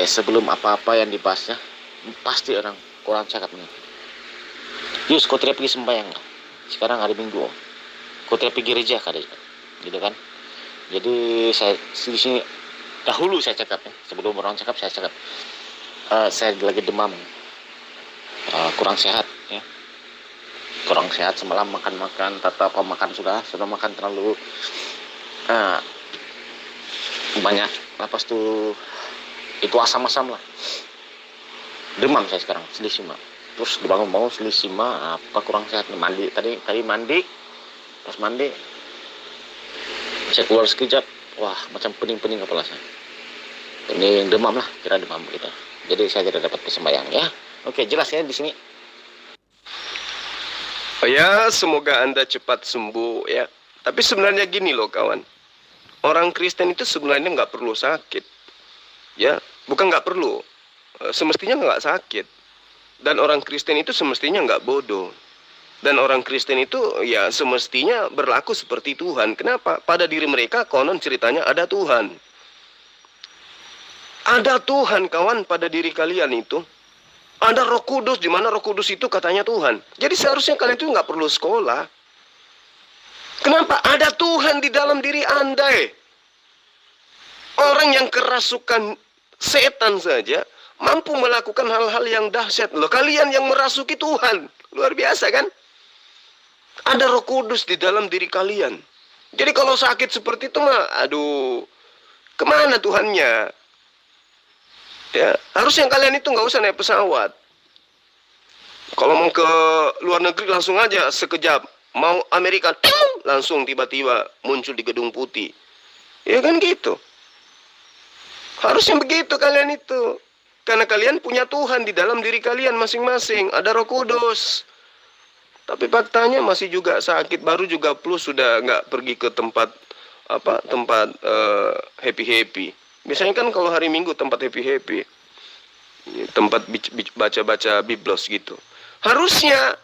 sebelum apa-apa yang dibahasnya, pasti orang kurang cakap nih. Yus, kau tidak pergi sembahyang lah. Sekarang hari Minggu, kau tidak pergi gereja kali, gitu kan? Jadi saya di sini dahulu saya cakap ya, sebelum orang cakap saya cakap, saya lagi demam, kurang sehat ya, kurang sehat semalam makan tetap makan sudah makan terlalu banyak, lepas tuh itu asam-asam lah, demam saya sekarang selisima, terus bangun selisima apa kurang sehat nih, mandi tadi mandi, pas mandi saya keluar sekejap, wah macam pening kepala saya, ini demam lah, kira demam gitu, jadi saya tidak dapat sembahyang ya. Oke, jelas ya di sini. Ya, semoga Anda cepat sembuh ya. Tapi sebenarnya gini loh kawan, orang Kristen itu sebenarnya nggak perlu sakit, ya, bukan nggak perlu, semestinya nggak sakit. Dan orang Kristen itu semestinya nggak bodoh. Dan orang Kristen itu ya semestinya berlaku seperti Tuhan. Kenapa? Pada diri mereka konon ceritanya ada Tuhan. Ada Tuhan kawan pada diri kalian itu. Ada Roh Kudus, di mana Roh Kudus itu katanya Tuhan. Jadi seharusnya kalian itu nggak perlu sekolah. Kenapa? Ada Tuhan di dalam diri Anda. Orang yang kerasukan setan saja mampu melakukan hal-hal yang dahsyat. Loh, kalian yang merasuki Tuhan. Luar biasa kan? Ada Roh Kudus di dalam diri kalian. Jadi kalau sakit seperti itu mah, aduh, kemana Tuhannya? Ya, harusnya kalian itu nggak usah naik pesawat. Kalau mau ke luar negeri langsung aja sekejap. Mau Amerika, langsung tiba-tiba muncul di Gedung Putih. Ya kan gitu. Harusnya begitu kalian itu. Karena kalian punya Tuhan di dalam diri kalian masing-masing. Ada Roh Kudus. Tapi faktanya masih juga sakit. Baru juga plus sudah nggak pergi ke tempat happy-happy. Biasanya kan kalau hari Minggu tempat happy-happy, tempat baca-baca biblos gitu. Harusnya,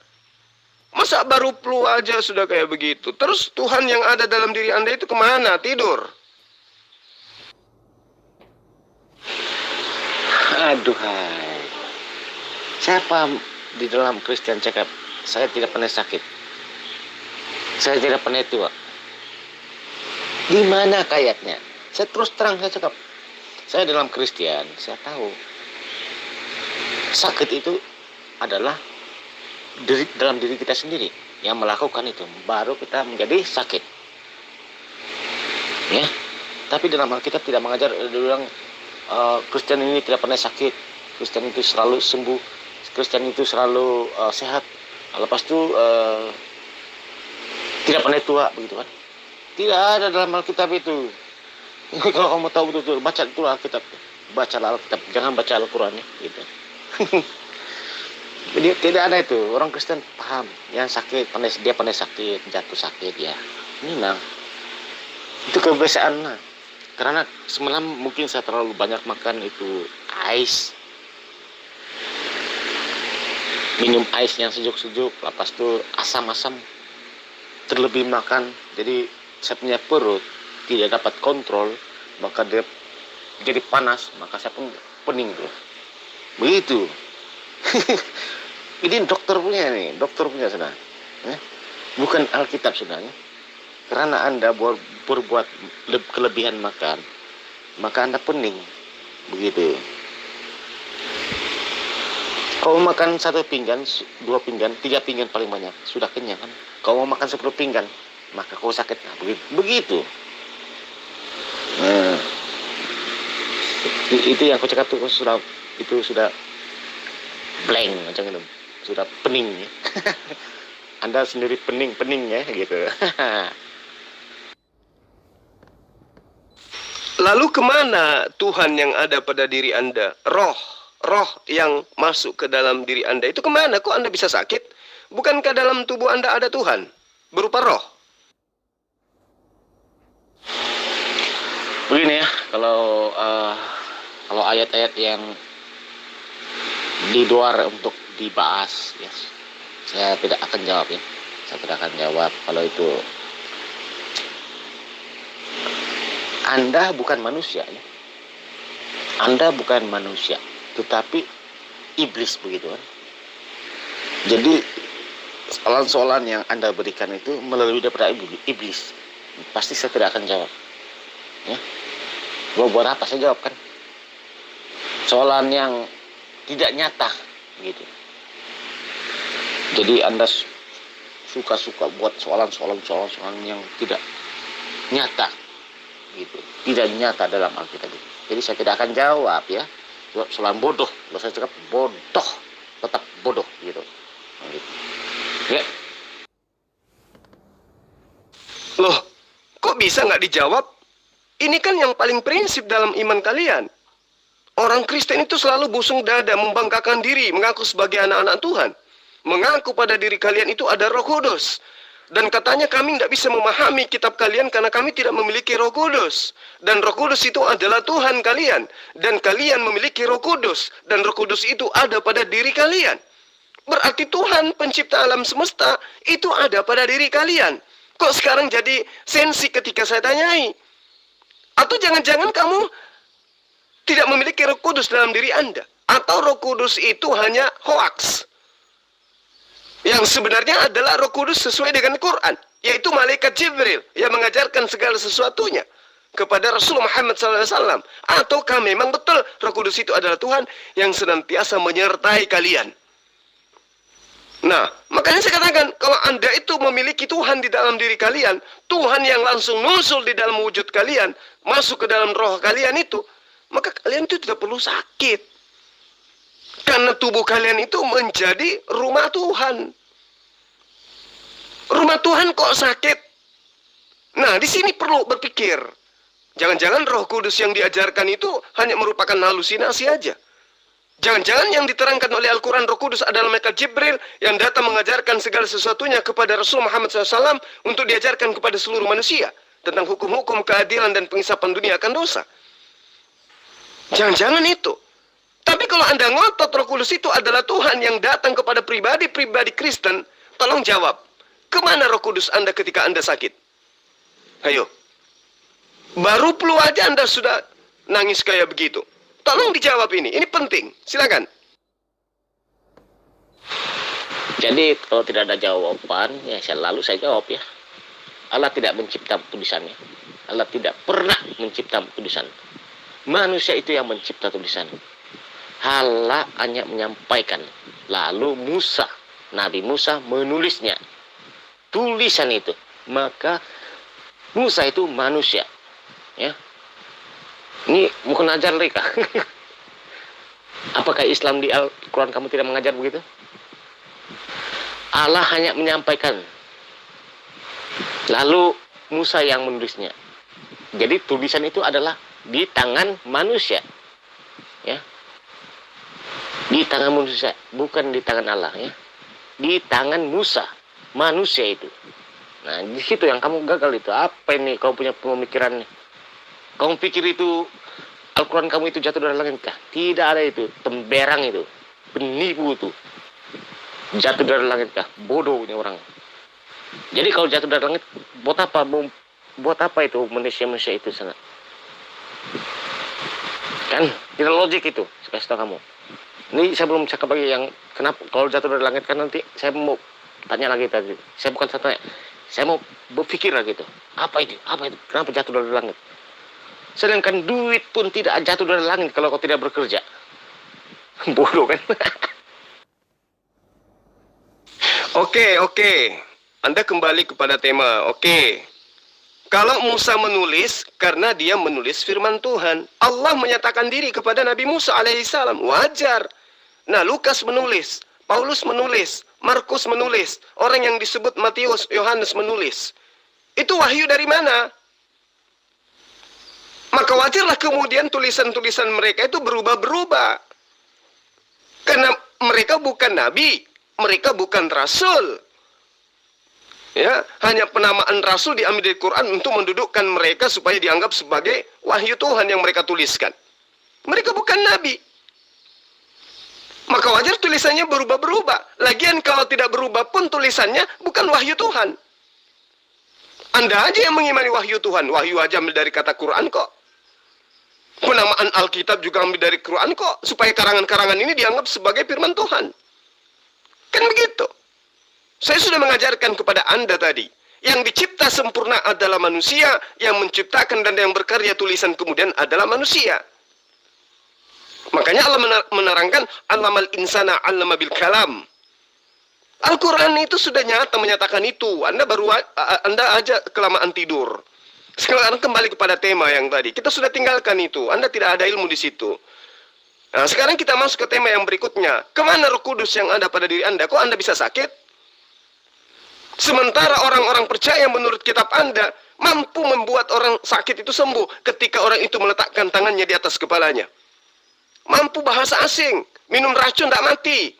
masa baru flu aja sudah kayak begitu. Terus Tuhan yang ada dalam diri Anda itu kemana? Tidur. Aduhai, siapa di dalam Kristen cakap saya tidak pernah sakit, saya tidak pernah tua? Di mana kayaknya? Saya terus terang saya cakap, saya dalam Kristen, saya tahu sakit itu adalah dalam diri kita sendiri yang melakukan itu, baru kita menjadi sakit. Ya, tapi dalam Alkitab tidak mengajar bilang Kristen ini tidak pernah sakit, Kristen itu selalu sembuh, Kristen itu selalu sehat. Lepas itu tidak pernah tua, begitu kan? Tidak ada dalam Alkitab itu. Kalau kamu tahu betul, baca itu Alkitab, baca Alkitab, jangan baca Al-Quran ya, gitu. Jadi tidak ada itu. Orang Kristen paham, yang sakit, dia pernah sakit, jatuh sakit ya. Ini nah, itu kebiasaan lah. Karena semalam mungkin saya terlalu banyak makan itu ais, minum ais yang sejuk-sejuk, lepas itu asam-asam, terlebih makan, jadi saya punya perut tidak dapat kontrol, maka dia jadi panas, maka saya pun pening tuh. Begitu. Ini dokter punya sudah. Ya? Bukan Alkitab sudah. Ya? Karena Anda berbuat kelebihan makan, maka Anda pening. Begitu. Kau makan 1 pinggan, 2 pinggan, 3 pinggan paling banyak, sudah kenyang kan? Kau mau makan 10 pinggan, maka kau sakit. Nah, begitu. Nah, itu yang aku cakap tuh sudah blank macam itu, sudah pening ya. Anda sendiri pening ya gitu. Lalu kemana Tuhan yang ada pada diri Anda? Roh yang masuk ke dalam diri Anda itu kemana? Kok Anda bisa sakit? Bukankah dalam tubuh Anda ada Tuhan berupa roh? Begini ya, kalau ayat-ayat yang di luar untuk dibahas, ya, saya tidak akan jawab ya. Saya tidak akan jawab kalau itu. Anda bukan manusia ya. Anda bukan manusia, tetapi iblis, begitu kan. Jadi soalan-soalan yang Anda berikan itu melalui daripada iblis. Pasti saya tidak akan jawab. Ya. Buat apa saya jawab kan? Soalan yang tidak nyata, gitu. Jadi Anda suka-suka buat soalan yang tidak nyata, gitu. Tidak nyata dalam Alkitab. Jadi saya tidak akan jawab, ya. Soalan bodoh, kalau saya cakap bodoh, tetap bodoh, gitu. Gitu. Ya. Loh, kok bisa nggak dijawab? Ini kan yang paling prinsip dalam iman kalian. Orang Kristen itu selalu busung dada, membanggakan diri, mengaku sebagai anak-anak Tuhan. Mengaku pada diri kalian itu ada Roh Kudus. Dan katanya kami tidak bisa memahami kitab kalian karena kami tidak memiliki Roh Kudus. Dan Roh Kudus itu adalah Tuhan kalian. Dan kalian memiliki Roh Kudus. Dan Roh Kudus itu ada pada diri kalian. Berarti Tuhan pencipta alam semesta itu ada pada diri kalian. Kok sekarang jadi sensi ketika saya tanyai? Atau jangan-jangan kamu tidak memiliki Roh Kudus dalam diri Anda? Atau Roh Kudus itu hanya hoaks? Yang sebenarnya adalah Roh Kudus sesuai dengan Quran, yaitu malaikat Jibril yang mengajarkan segala sesuatunya kepada Rasul Muhammad SAW. Ataukah memang betul Roh Kudus itu adalah Tuhan yang senantiasa menyertai kalian? Nah, makanya saya katakan, kalau Anda itu memiliki Tuhan di dalam diri kalian, Tuhan yang langsung nusul di dalam wujud kalian, masuk ke dalam roh kalian itu, maka kalian itu tidak perlu sakit. Karena tubuh kalian itu menjadi rumah Tuhan. Rumah Tuhan kok sakit? Nah, di sini perlu berpikir. Jangan-jangan Roh Kudus yang diajarkan itu hanya merupakan halusinasi aja. Jangan-jangan yang diterangkan oleh Al-Quran Roh Kudus adalah malaikat Jibril yang datang mengajarkan segala sesuatunya kepada Rasul Muhammad SAW untuk diajarkan kepada seluruh manusia tentang hukum-hukum keadilan dan pengisapan dunia akan dosa. Jangan-jangan itu. Tapi kalau Anda ngotot Roh Kudus itu adalah Tuhan yang datang kepada pribadi-pribadi Kristen, tolong jawab, kemana Roh Kudus Anda ketika Anda sakit? Ayo. Baru flu aja Anda sudah nangis kayak begitu. Tolong dijawab ini penting. Silakan. Jadi kalau tidak ada jawaban, ya selalu saya jawab, ya. Allah tidak mencipta tulisannya. Allah tidak pernah mencipta tulisan. Manusia itu yang mencipta tulisan. Allah hanya menyampaikan. Lalu Nabi Musa menulisnya. Tulisan itu. Maka Musa itu manusia. Ya. Ini bukan ajar mereka. Apakah Islam di Al-Quran kamu tidak mengajar begitu? Allah hanya menyampaikan. Lalu Musa yang menulisnya. Jadi tulisan itu adalah di tangan manusia. Ya. Di tangan manusia, bukan di tangan Allah, ya. Di tangan Musa, manusia itu. Nah, di situ yang kamu gagal itu. Apa ini kau punya pemikiran? Kamu pikir itu Al-Quran kamu itu jatuh dari langit kah? Tidak ada itu. Temberang itu. Penipu itu. Jatuh dari langit kah? Bodohnya orang. Jadi kalau jatuh dari langit, buat apa itu manusia-manusia itu sana? Kan tidak logik itu. Saya kasih tahu kamu. Ini saya belum cakap lagi yang kenapa kalau jatuh dari langit, kan nanti saya mau tanya lagi tadi. Saya bukan tanya. Saya mau berpikir lagi itu. Apa itu? Kenapa jatuh dari langit? Sedangkan duit pun tidak jatuh dari langit kalau kau tidak bekerja. Bodoh kan? Oke. Anda kembali kepada tema. Oke. Kalau Musa menulis, karena dia menulis firman Tuhan. Allah menyatakan diri kepada Nabi Musa alaihissalam. Wajar. Nah, Lukas menulis. Paulus menulis. Markus menulis. Orang yang disebut Matius, Yohanes menulis. Itu wahyu dari mana? Maka wajarlah kemudian tulisan-tulisan mereka itu berubah-berubah. Karena mereka bukan nabi, mereka bukan rasul. Ya, hanya penamaan rasul diambil dari Quran untuk mendudukkan mereka supaya dianggap sebagai wahyu Tuhan yang mereka tuliskan. Mereka bukan nabi. Maka wajar tulisannya berubah-berubah. Lagian kalau tidak berubah pun tulisannya bukan wahyu Tuhan. Anda aja yang mengimani wahyu Tuhan. Wahyu aja ambil dari kata Quran kok. Penamaan Alkitab juga ambil dari Quran kok, supaya karangan-karangan ini dianggap sebagai firman Tuhan. Kan begitu. Saya sudah mengajarkan kepada Anda tadi, yang dicipta sempurna adalah manusia, yang menciptakan dan yang berkarya tulisan kemudian adalah manusia. Makanya Allah menerangkan, Allamal insana allama bil kalam. Al-Quran itu sudah nyata menyatakan itu. Anda aja kelamaan tidur. Sekarang kembali kepada tema yang tadi. Kita sudah tinggalkan itu. Anda tidak ada ilmu di situ. Nah, sekarang kita masuk ke tema yang berikutnya. Kemana Roh Kudus yang ada pada diri Anda? Kok Anda bisa sakit? Sementara orang-orang percaya menurut kitab Anda mampu membuat orang sakit itu sembuh ketika orang itu meletakkan tangannya di atas kepalanya. Mampu bahasa asing, minum racun tidak mati.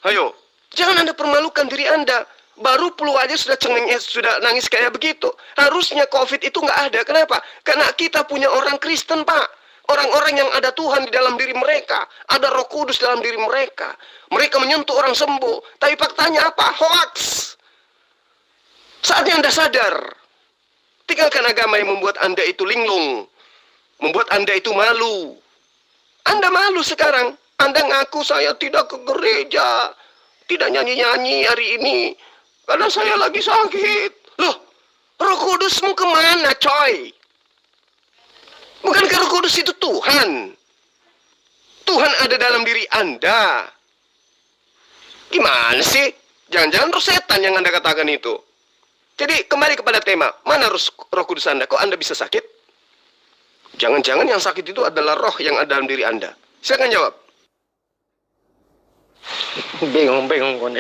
Ayo, jangan Anda permalukan diri Anda. Baru flu aja sudah sudah nangis kayak begitu. Harusnya COVID itu nggak ada. Kenapa? Karena kita punya orang Kristen, Pak. Orang-orang yang ada Tuhan di dalam diri mereka. Ada Roh Kudus dalam diri mereka. Mereka menyentuh orang sembuh. Tapi faktanya apa? Hoax. Saatnya Anda sadar. Tinggalkan agama yang membuat Anda itu linglung. Membuat Anda itu malu. Anda malu sekarang. Anda ngaku saya tidak ke gereja. Tidak nyanyi-nyanyi hari ini. Karena saya lagi sakit. Loh, Roh Kudusmu kemana, coy? Bukankah Roh Kudus itu Tuhan? Tuhan ada dalam diri Anda. Gimana sih? Jangan-jangan roh setan yang Anda katakan itu. Jadi kembali kepada tema. Mana Roh Kudus Anda? Kok Anda bisa sakit? Jangan-jangan yang sakit itu adalah roh yang ada dalam diri Anda. Silakan jawab. Bingung-bingung kon.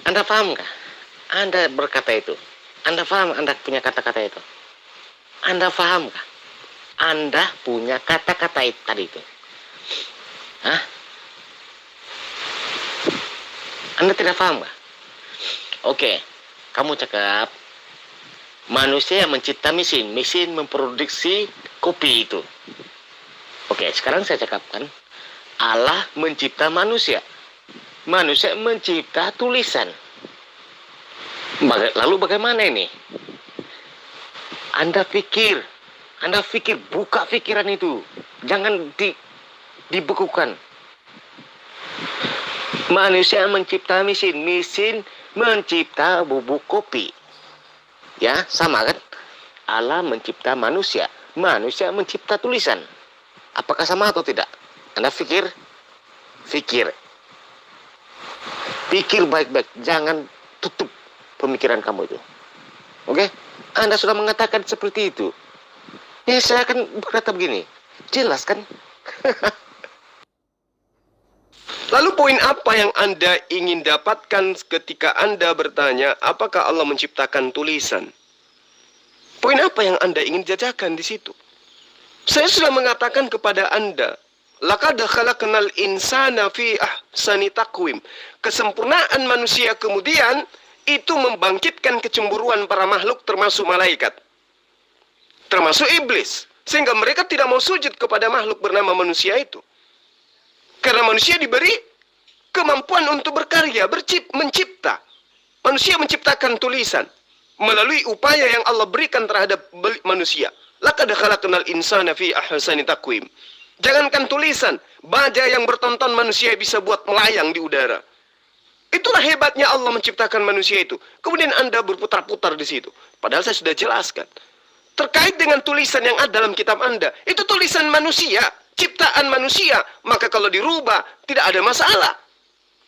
Anda paham kah? Anda berkata itu. Anda paham Anda punya kata-kata itu? Anda paham kah? Anda punya kata-kata itu tadi itu. Hah? Anda tidak paham kah? Oke, kamu cakap manusia yang mencipta mesin memproduksi kopi itu. Oke, sekarang saya cakapkan Allah mencipta manusia. Manusia mencipta tulisan. Lalu bagaimana ini? Anda pikir, buka pikiran itu. Jangan dibekukan. Manusia mencipta mesin mencipta bubuk kopi. Ya, sama kan? Allah mencipta manusia mencipta tulisan. Apakah sama atau tidak? Anda pikir baik-baik, jangan tutup pemikiran kamu itu. Oke? Anda sudah mengatakan seperti itu. Ya, saya akan berkata begini. Jelas kan? Lalu poin apa yang Anda ingin dapatkan ketika Anda bertanya, apakah Allah menciptakan tulisan? Poin apa yang Anda ingin jajakan di situ? Saya sudah mengatakan kepada Anda, laqad khalaqnal insana fi ahsani taqwim. Kesempurnaan manusia kemudian itu membangkitkan kecemburuan para makhluk termasuk malaikat. Termasuk iblis. Sehingga mereka tidak mau sujud kepada makhluk bernama manusia itu. Karena manusia diberi kemampuan untuk berkarya, mencipta. Manusia menciptakan tulisan melalui upaya yang Allah berikan terhadap manusia. Laqad khalaqnal insana fi ahsani taqwim. Jangankan tulisan, baja yang bertonton manusia bisa buat melayang di udara. Itulah hebatnya Allah menciptakan manusia itu. Kemudian Anda berputar-putar di situ. Padahal saya sudah jelaskan. Terkait dengan tulisan yang ada dalam kitab Anda, itu tulisan manusia, ciptaan manusia. Maka kalau dirubah, tidak ada masalah.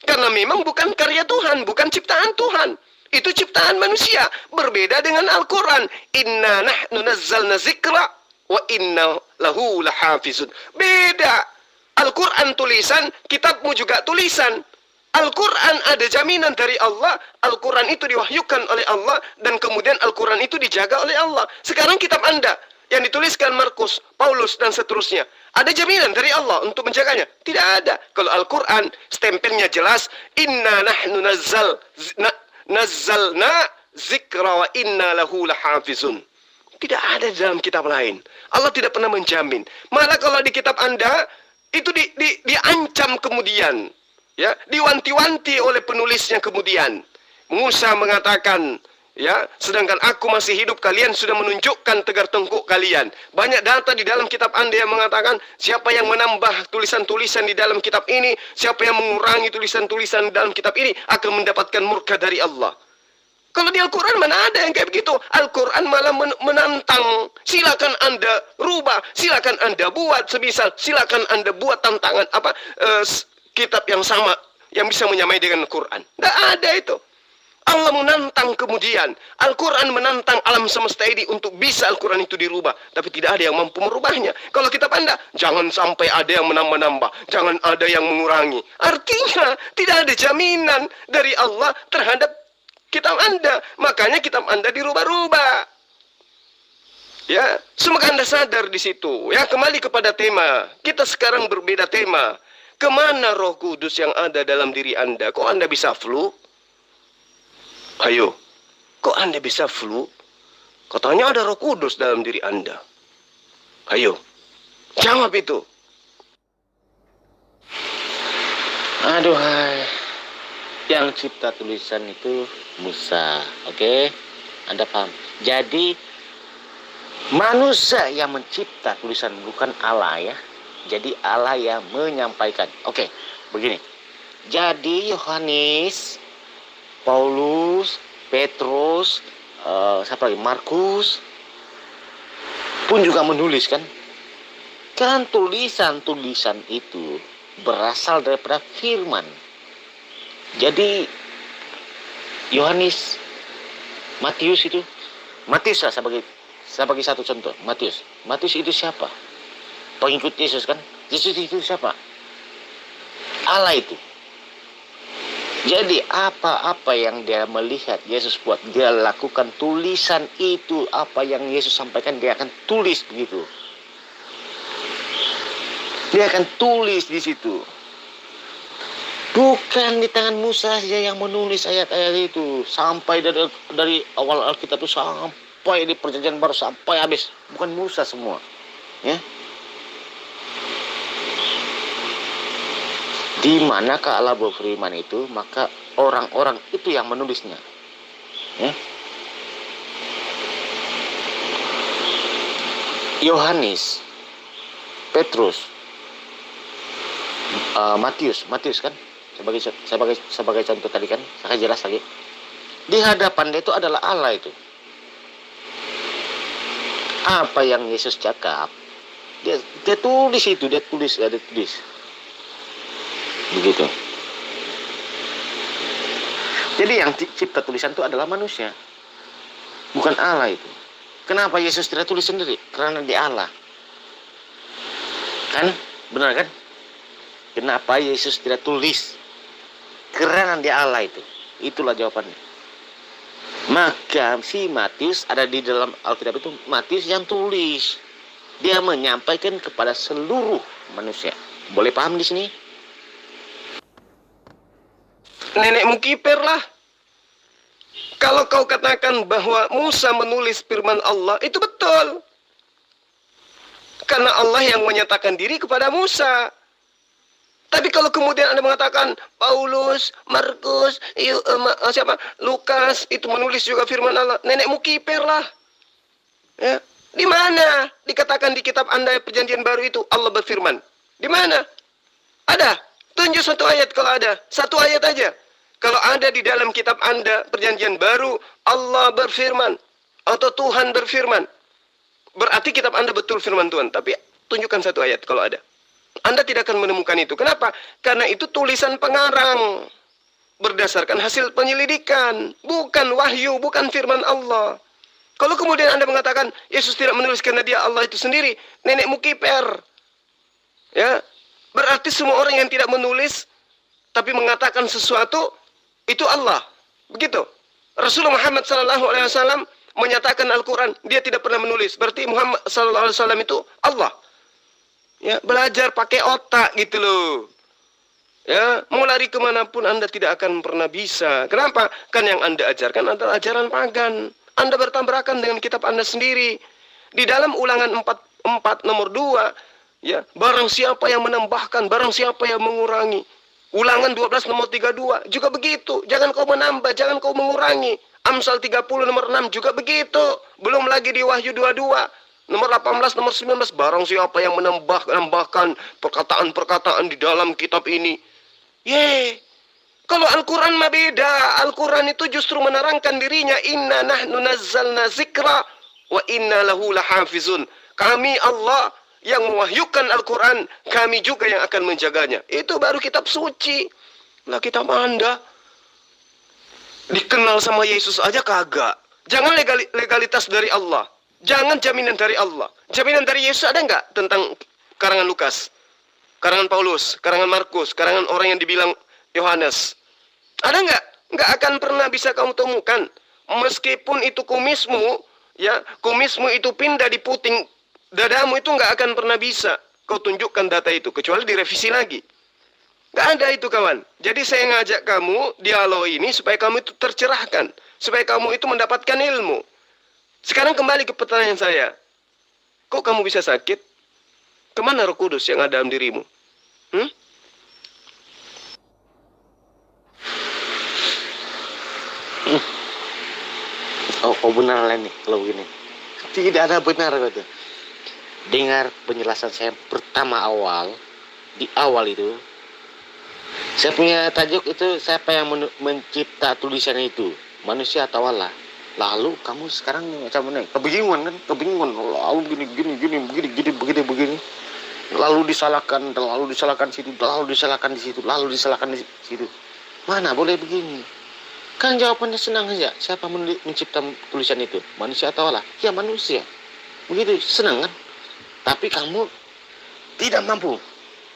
Karena memang bukan karya Tuhan, bukan ciptaan Tuhan. Itu ciptaan manusia. Berbeda dengan Al-Quran. Inna nahnu nazzalna zikra wa inna lahu lahafizun. Beda. Al-Quran tulisan, kitabmu juga tulisan. Al-Quran ada jaminan dari Allah. Al-Quran itu diwahyukan oleh Allah. Dan kemudian Al-Quran itu dijaga oleh Allah. Sekarang kitab Anda yang dituliskan Markus, Paulus, dan seterusnya. Ada jaminan dari Allah untuk menjaganya? Tidak ada. Kalau Al-Quran, stempelnya jelas. Inna nahnu nazzalna zikra wa inna lahu lahafizun. Tidak ada dalam kitab lain. Allah tidak pernah menjamin. Malah kalau di kitab Anda, itu diancam kemudian. Ya, diwanti-wanti oleh penulisnya kemudian. Musa mengatakan, Ya, sedangkan aku masih hidup, kalian sudah menunjukkan tegar tengkuk kalian. Banyak data di dalam kitab Anda yang mengatakan siapa yang menambah tulisan-tulisan di dalam kitab ini, siapa yang mengurangi tulisan-tulisan di dalam kitab ini akan mendapatkan murka dari Allah. Kalau di Al-Quran mana ada yang kayak begitu? Al-Quran malah menantang. Silakan Anda rubah, silakan Anda buat semisal, silakan Anda buat tantangan kitab yang sama yang bisa menyamai dengan Al-Quran. Tidak ada itu. Allah menantang kemudian. Al-Quran menantang alam semesta ini untuk bisa Al-Quran itu dirubah. Tapi tidak ada yang mampu merubahnya. Kalau kitab Anda, jangan sampai ada yang menambah-nambah. Jangan ada yang mengurangi. Artinya, tidak ada jaminan dari Allah terhadap kitab Anda. Makanya kitab Anda dirubah-rubah. Ya, semoga Anda sadar di situ. Ya, kembali kepada tema. Kita sekarang berbeda tema. Kemana Roh Kudus yang ada dalam diri Anda? Kok Anda bisa flu? Ayo, kok Anda bisa flu? Katanya ada Roh Kudus dalam diri Anda. Ayo, jawab itu. Aduh, yang cipta tulisan itu Musa. Oke? Anda paham? Jadi manusia yang mencipta tulisan, bukan Allah ya. Jadi Allah yang menyampaikan. Oke, begini. Jadi Yohanes, Paulus, Petrus, siapa lagi? Markus pun juga menulis kan? Kan tulisan-tulisan itu berasal daripada firman. Jadi Yohanes, Matius itu, Matius lah sebagai satu contoh. Matius itu siapa? Pengikut Yesus kan? Yesus itu siapa? Allah itu. Jadi apa-apa yang dia melihat Yesus buat, dia lakukan. Tulisan itu, apa yang Yesus sampaikan, dia akan tulis begitu. Dia akan tulis di situ. Bukan di tangan Musa saja yang menulis ayat-ayat itu. Sampai dari awal Alkitab itu sampai di perjanjian baru sampai habis. Bukan Musa semua. Ya. Di manakah Allah berfirman itu, maka orang-orang itu yang menulisnya. Ya. Yohanes, Petrus, Matius kan, sebagai contoh tadi kan, saya jelas lagi. Di hadapan dia itu adalah Allah itu. Apa yang Yesus cakap, dia tulis itu, dia tulis. Begitu. Jadi yang cipta tulisan itu adalah manusia, bukan Allah itu. Kenapa Yesus tidak tulis sendiri? Karena dia Allah. Kan? Benar kan? Kenapa Yesus tidak tulis? Karena dia Allah itu. Itulah jawabannya. Maka si Matius ada di dalam Alkitab itu, Matius yang tulis. Dia menyampaikan kepada seluruh manusia. Boleh paham di sini? Nenekmu kiper lah. Kalau kau katakan bahwa Musa menulis firman Allah, itu betul. Karena Allah yang menyatakan diri kepada Musa. Tapi kalau kemudian Anda mengatakan Paulus, Markus, Lukas itu menulis juga firman Allah, nenekmu kiper lah. Ya, di mana dikatakan di kitab Anda perjanjian baru itu Allah berfirman? Di mana? Ada. Tunjuk satu ayat kalau ada. Satu ayat aja. Kalau ada di dalam kitab Anda perjanjian baru Allah berfirman atau Tuhan berfirman, berarti kitab Anda betul firman Tuhan. Tapi tunjukkan satu ayat kalau ada. Anda tidak akan menemukan itu. Kenapa? Karena itu tulisan pengarang berdasarkan hasil penyelidikan, bukan wahyu, bukan firman Allah. Kalau kemudian Anda mengatakan Yesus tidak menulis karena dia Allah itu sendiri, nenekmu kiper. Ya, berarti semua orang yang tidak menulis tapi mengatakan sesuatu itu Allah. Begitu. Rasulullah Muhammad SAW menyatakan Al-Quran, dia tidak pernah menulis. Berarti Muhammad SAW itu Allah. Ya, belajar pakai otak gitu loh. Ya, mau lari kemanapun Anda tidak akan pernah bisa. Kenapa? Kan yang Anda ajarkan adalah ajaran pagan. Anda bertabrakan dengan kitab Anda sendiri. Di dalam Ulangan 4 nomor 2, ya, barang siapa yang menambahkan, barang siapa yang mengurangi. Ulangan 12 nomor 32 juga begitu. Jangan kau menambah, jangan kau mengurangi. Amsal 30 nomor 6 juga begitu. Belum lagi di Wahyu 22 nomor 18, nomor 19. Barang siapa yang menambahkan perkataan-perkataan di dalam kitab ini. Kalau Al-Quran mah beda. Al-Quran itu justru menerangkan dirinya. Inna nahnu nazzalna zikra wa inna lahu lahafizun. Kami Allah yang mewahyukan Al-Quran. Kami juga yang akan menjaganya. Itu baru kitab suci. Lah kitab Anda dikenal sama Yesus aja kagak. Jangan legalitas dari Allah. Jangan jaminan dari Allah. Jaminan dari Yesus ada nggak tentang karangan Lukas, karangan Paulus, karangan Markus, karangan orang yang dibilang Yohanes? Ada nggak? Nggak akan pernah bisa kamu temukan. Meskipun itu kumismu, ya, kumismu itu pindah di puting dadamu, itu nggak akan pernah bisa kau tunjukkan data itu, kecuali direvisi lagi. Nggak ada itu, kawan. Jadi saya ngajak kamu dialog ini supaya kamu itu tercerahkan, supaya kamu itu mendapatkan ilmu. Sekarang kembali ke pertanyaan saya. Kok kamu bisa sakit? Kemana Roh Kudus yang ada dalam dirimu? Oh benar lah nih kalau begini. Tidak ada benar gitu. Dengar penjelasan saya pertama di awal itu. Saya punya tajuk itu, siapa yang mencipta tulisan itu, manusia atau Allah? Lalu kamu sekarang macam mana? Kebingungan kan? Kebingungan. Lalu begini. Lalu disalahkan situ, lalu disalahkan di situ, lalu disalahkan di situ. Mana boleh begini? Kan jawabannya senang saja. Siapa mencipta tulisan itu? Manusia atau Allah? Ya manusia. Begitu, senang kan? Tapi kamu tidak mampu,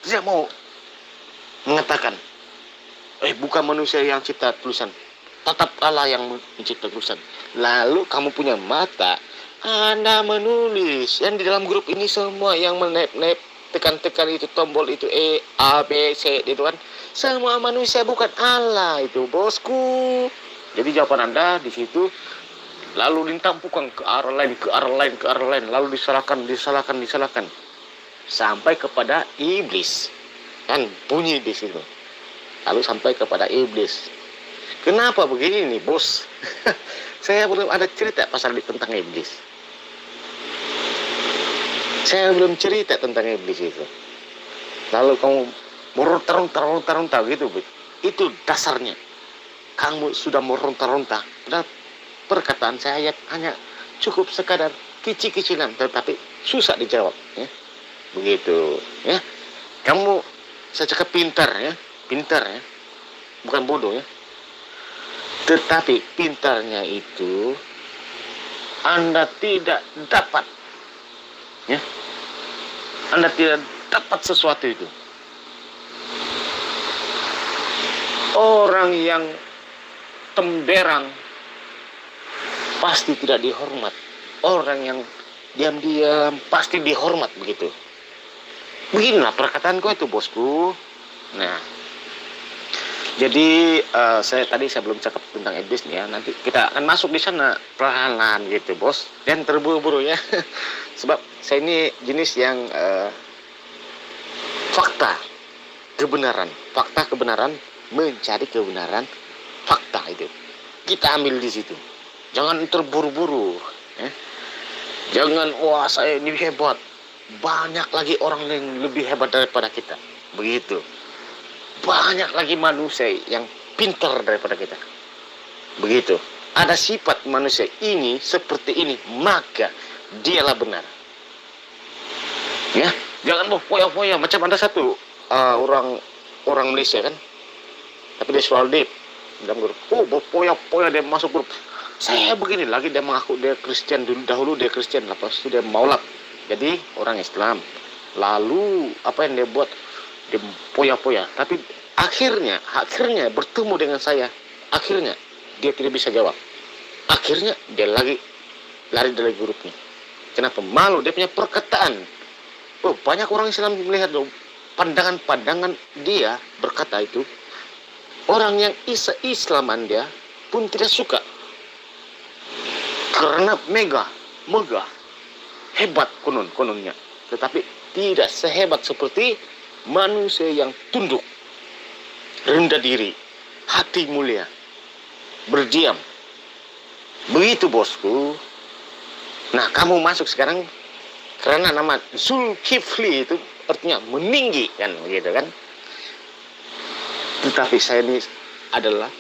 tidak mau mengatakan, bukan manusia yang cipta tulisan, tetap Allah yang mencipta tulisan. Lalu kamu punya mata, Anda menulis. Yang di dalam grup ini semua yang menep-nep, tekan-tekan itu tombol itu A, B, C, itu kan semua manusia, bukan Allah itu, bosku. Jadi jawaban Anda di situ lalu ditampukan ke arah lain, lalu disalahkan sampai kepada iblis. Kan bunyi di situ. Lalu sampai kepada iblis. Kenapa begini nih, bos? Saya belum ada cerita pasal tentang iblis. Saya belum cerita tentang iblis itu. Lalu kamu meronta-ronta gitu, itu dasarnya. Kamu sudah meronta-ronta. Dan perkataan saya hanya cukup sekadar kicil-kicilan, tetapi susah dijawab. Ya. Begitu. Ya. Kamu saya cakap pintar ya, bukan bodoh ya. Tetapi pintarnya itu Anda tidak dapat, ya. Anda tidak dapat sesuatu itu. Orang yang temberang pasti tidak dihormat. Orang yang diam-diam pasti dihormat, begitu. Beginilah perkataanku itu, bosku. Nah, jadi saya belum cakap tentang iblis nih ya. Nanti kita akan masuk di sana perlahan-lahan gitu, bos. Dan terburu-buru ya. Sebab saya ini jenis yang fakta kebenaran, mencari kebenaran, fakta itu. Kita ambil di situ. Jangan terburu-buru, ya. Jangan, wah saya ini hebat. Banyak lagi orang yang lebih hebat daripada kita. Begitu. Banyak lagi manusia yang pintar daripada kita. Begitu. Ada sifat manusia ini seperti ini, maka dialah benar. Ya, jangan berfoya-foya. Macam ada satu orang Malaysia kan, tapi dia selalu deep dalam grup. Berfoya-foya dia masuk grup. Saya begini lagi, dia mengaku dia Kristen dahulu dia Kristen, lepas itu dia maulad. Jadi orang Islam. Lalu apa yang dia buat? Dia poya-poya. Tapi akhirnya bertemu dengan saya. Akhirnya dia tidak bisa jawab. Akhirnya dia lari dari grupnya. Kenapa? Malu dia punya perkataan. Banyak orang Islam melihat pandangan dia berkata itu. Orang yang Islaman dia pun tidak suka. Karena megah, hebat kononnya. Tetapi tidak sehebat seperti manusia yang tunduk, rendah diri, hati mulia, berdiam, Begitu bosku. Nah, kamu masuk sekarang karena nama Zulkifli itu artinya meninggi kan, begitu kan? Tetapi saya ini adalah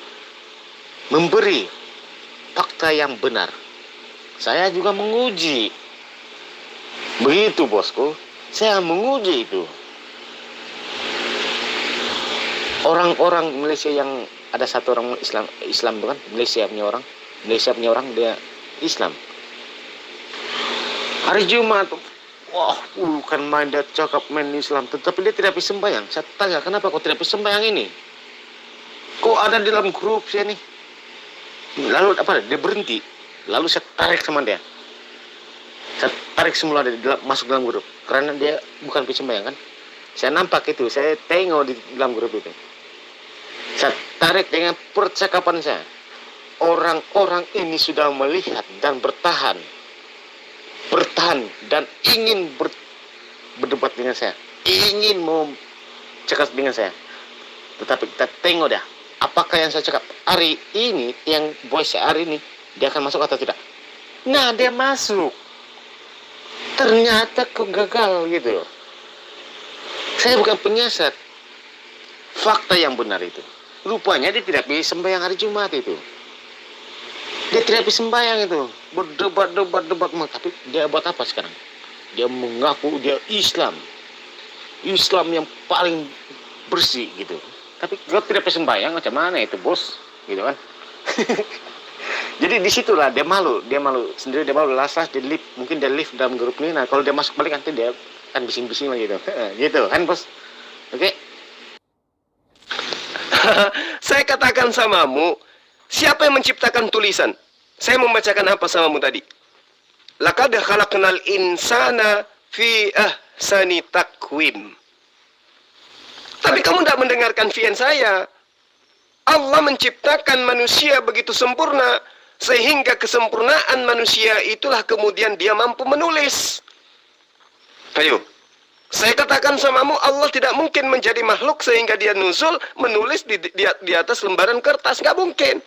memberi fakta yang benar. Saya juga menguji. Begitu bosku. Saya menguji itu. Orang-orang Malaysia yang ada satu orang Islam bukan? Malaysia punya orang dia Islam. Hari Jumat, wah, bukan main dia cakap main Islam, tetapi dia tidak bisa sembahyang. Saya tanya, kenapa kau tidak bisa sembahyang ini? Kok ada di dalam grup saya nih? Lalu apa? Dia berhenti. Lalu saya tarik sama dia. Saya tarik semula dia masuk dalam grup, karena dia bukan bisa sembahyang kan? Saya nampak itu, saya tengok di dalam grup itu. Saya tarik dengan percakapan saya. Orang-orang ini sudah melihat dan bertahan dan ingin berdebat dengan saya, ingin mau cakap dengan saya. Tetapi kita tengok dah, apakah yang saya cakap hari ini, yang voice hari ini, dia akan masuk atau tidak. Nah, dia masuk. Ternyata kok gagal gitu. Saya bukan penyiasat. Fakta yang benar itu. Rupanya dia tidak bisa sembahyang hari Jumat itu. Dia tidak bisa sembahyang itu. Berdebat. Tapi dia buat apa sekarang? Dia mengaku dia Islam. Islam yang paling bersih gitu. Tapi kalau tidak bisa sembahyang macam mana itu bos? Gitu kan. Jadi disitulah dia malu sendiri, dia malu lasah, dia live, mungkin dia live dalam grup ini. Nah kalau dia masuk balik nanti dia kan bising-bising lagi gitu. Gitu kan bos. Oke. Saya katakan samamu, siapa yang menciptakan tulisan? Saya membacakan apa samamu tadi? Laqad khalaqnal insana fi ahsani taqwim. Tapi kamu tidak mendengarkan fian saya. Allah menciptakan manusia begitu sempurna, sehingga kesempurnaan manusia itulah kemudian dia mampu menulis. Ayo. Saya katakan samamu, Allah tidak mungkin menjadi makhluk sehingga dia nuzul menulis di atas lembaran kertas. Nggak mungkin.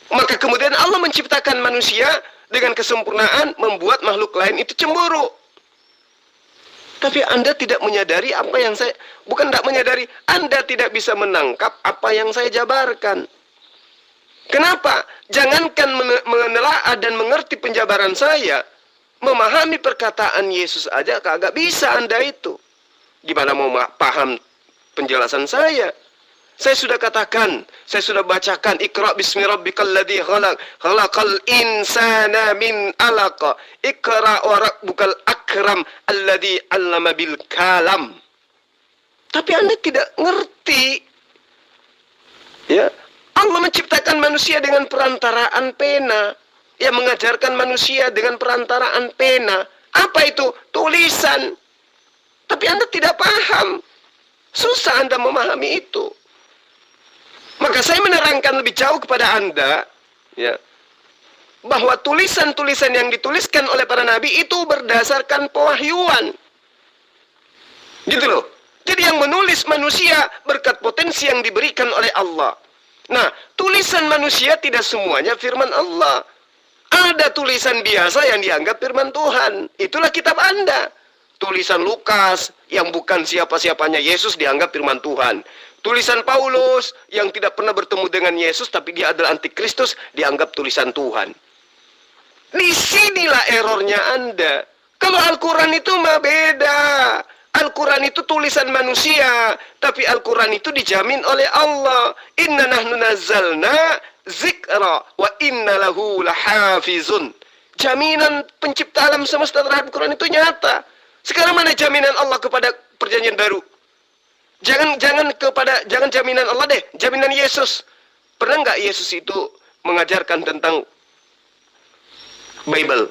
Maka kemudian Allah menciptakan manusia dengan kesempurnaan, membuat makhluk lain itu cemburu. Tapi Anda tidak menyadari apa yang saya... Bukan tidak menyadari, Anda tidak bisa menangkap apa yang saya jabarkan. Kenapa? Jangankan menelaah dan mengerti penjabaran saya, memahami perkataan Yesus aja kagak bisa Anda itu. Gimana mau paham penjelasan saya? Saya sudah katakan, saya sudah bacakan, Iqra bismi rabbikal ladzi khalaq, khalaqal insana min 'alaq, Iqra wa rabbukal akram alladzi 'allama bil kalam. Tapi Anda tidak ngerti. Ya, Allah menciptakan manusia dengan perantaraan pena. Yang mengajarkan manusia dengan perantaraan pena. Apa itu? Tulisan. Tapi Anda tidak paham. Susah Anda memahami itu. Maka saya menerangkan lebih jauh kepada Anda, ya, bahwa tulisan-tulisan yang dituliskan oleh para nabi itu berdasarkan pewahyuan. Gitu loh. Jadi yang menulis manusia berkat potensi yang diberikan oleh Allah. Nah, tulisan manusia tidak semuanya firman Allah. Ada tulisan biasa yang dianggap firman Tuhan. Itulah kitab Anda. Tulisan Lukas yang bukan siapa-siapanya Yesus dianggap firman Tuhan. Tulisan Paulus yang tidak pernah bertemu dengan Yesus tapi dia adalah antikristus dianggap tulisan Tuhan. Di sinilah errornya Anda. Kalau Al-Quran itu mah beda. Al-Quran itu tulisan manusia, tapi Al-Quran itu dijamin oleh Allah. Inna nahnu nazzalna zikra wa inna lahu lahafizun. Jaminan pencipta alam semesta terhadap Quran itu nyata. Sekarang mana jaminan Allah kepada perjanjian baru? Jangan jaminan Allah deh, jaminan Yesus. Pernah nggak Yesus itu mengajarkan tentang Bible,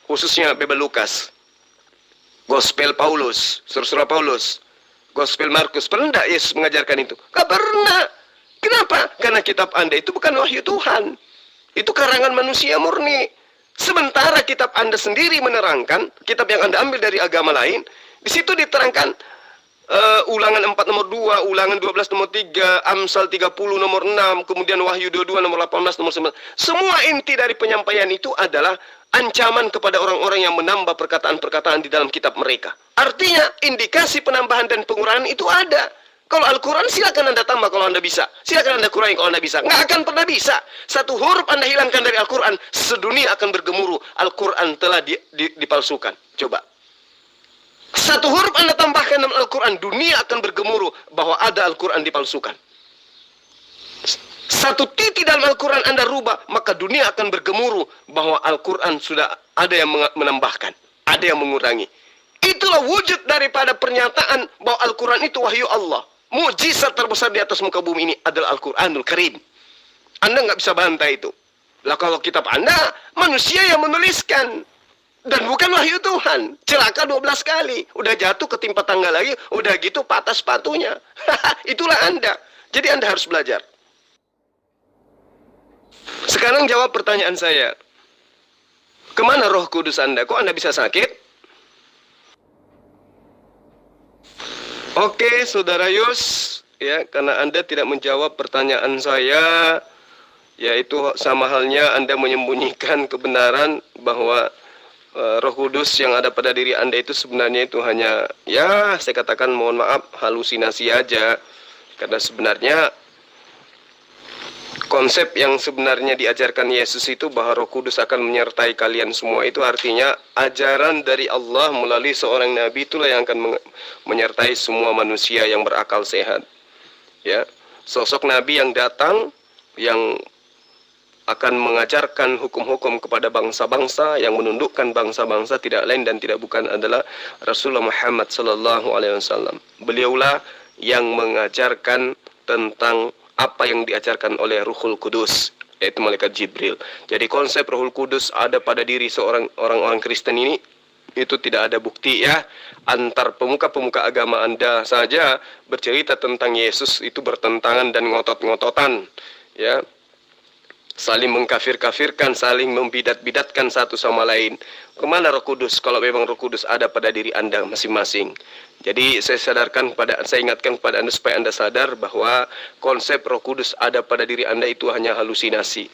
khususnya Bible Lukas, Gospel Paulus, surah Paulus, Gospel Markus? Pernah nggak Yesus mengajarkan itu? Nggak pernah. Kenapa? Karena kitab Anda itu bukan wahyu Tuhan. Itu karangan manusia murni. Sementara kitab Anda sendiri menerangkan, kitab yang Anda ambil dari agama lain, di situ diterangkan Ulangan 4 nomor 2, Ulangan 12 nomor 3, Amsal 30 nomor 6, kemudian Wahyu 22 nomor 18 nomor 9. Semua inti dari penyampaian itu adalah ancaman kepada orang-orang yang menambah perkataan-perkataan di dalam kitab mereka. Artinya indikasi penambahan dan pengurangan itu ada. Kalau Al-Quran silakan Anda tambah kalau Anda bisa. Silakan Anda kurangi kalau Anda bisa. Nggak akan pernah bisa. Satu huruf Anda hilangkan dari Al-Quran, sedunia akan bergemuruh. Al-Quran telah dipalsukan. Coba. Satu huruf Anda tambahkan dalam Al-Quran, dunia akan bergemuruh bahwa ada Al-Quran dipalsukan. Satu titik dalam Al-Quran Anda rubah, maka dunia akan bergemuruh bahwa Al-Quran sudah ada yang menambahkan, ada yang mengurangi. Itulah wujud daripada pernyataan bahwa Al-Quran itu wahyu Allah. Mukjizat terbesar di atas muka bumi ini adalah Al-Quranul Karim. Anda nggak bisa bantah itu. Lah kalau kitab Anda, manusia yang menuliskan. Dan bukan wahyu Tuhan. Celaka 12 kali. Udah jatuh ketimpa tangga lagi. Udah gitu patah sepatunya. Itulah Anda. Jadi Anda harus belajar. Sekarang jawab pertanyaan saya. Kemana Roh Kudus Anda? Kok Anda bisa sakit? Oke, Saudara Yus. Ya, karena Anda tidak menjawab pertanyaan saya. Yaitu sama halnya Anda menyembunyikan kebenaran bahwa Roh Kudus yang ada pada diri Anda itu sebenarnya itu hanya, ya saya katakan mohon maaf, halusinasi aja. Karena sebenarnya konsep yang sebenarnya diajarkan Yesus itu bahwa Roh Kudus akan menyertai kalian semua, itu artinya ajaran dari Allah melalui seorang nabi itulah yang akan menyertai semua manusia yang berakal sehat. Ya, sosok nabi yang datang yang akan mengajarkan hukum-hukum kepada bangsa-bangsa, yang menundukkan bangsa-bangsa tidak lain dan tidak bukan adalah Rasulullah Muhammad sallallahu alaihi wasallam. Beliaulah yang mengajarkan tentang apa yang diajarkan oleh Ruhul Kudus, yaitu malaikat Jibril. Jadi konsep Ruhul Kudus ada pada diri orang-orang Kristen ini itu tidak ada bukti ya. Antar pemuka-pemuka agama Anda saja bercerita tentang Yesus itu bertentangan dan ngotot-ngototan, ya. Saling mengkafir-kafirkan, saling membidat-bidatkan satu sama lain. Kemana Roh Kudus kalau memang Roh Kudus ada pada diri Anda masing-masing? Jadi saya ingatkan kepada Anda supaya Anda sadar bahwa konsep Roh Kudus ada pada diri Anda itu hanya halusinasi.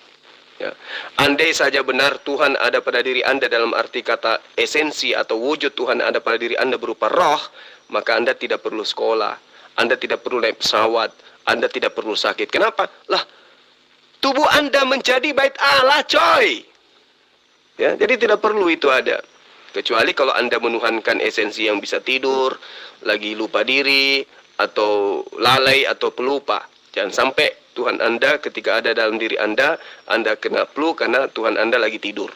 Ya. Andai saja benar Tuhan ada pada diri Anda dalam arti kata esensi atau wujud Tuhan ada pada diri Anda berupa roh, maka Anda tidak perlu sekolah, Anda tidak perlu naik pesawat, Anda tidak perlu sakit. Kenapa? Lah, tubuh Anda menjadi bait Allah, coy. Ya, jadi tidak perlu itu ada. Kecuali kalau Anda menuhankan esensi yang bisa tidur, lagi lupa diri, atau lalai, atau pelupa. Jangan sampai Tuhan Anda ketika ada dalam diri Anda kena flu karena Tuhan Anda lagi tidur.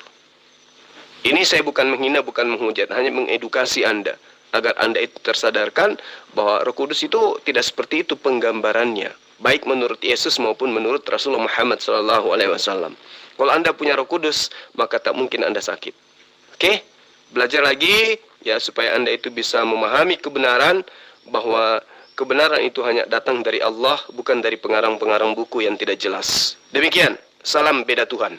Ini saya bukan menghina, bukan menghujat, hanya mengedukasi Anda. Agar Anda itu tersadarkan bahwa Roh Kudus itu tidak seperti itu penggambarannya. Baik menurut Yesus maupun menurut Rasulullah Muhammad SAW. Kalau Anda punya Roh Kudus, maka tak mungkin Anda sakit. Oke? Belajar lagi, ya supaya Anda itu bisa memahami kebenaran, bahwa kebenaran itu hanya datang dari Allah, bukan dari pengarang-pengarang buku yang tidak jelas. Demikian, salam beda Tuhan.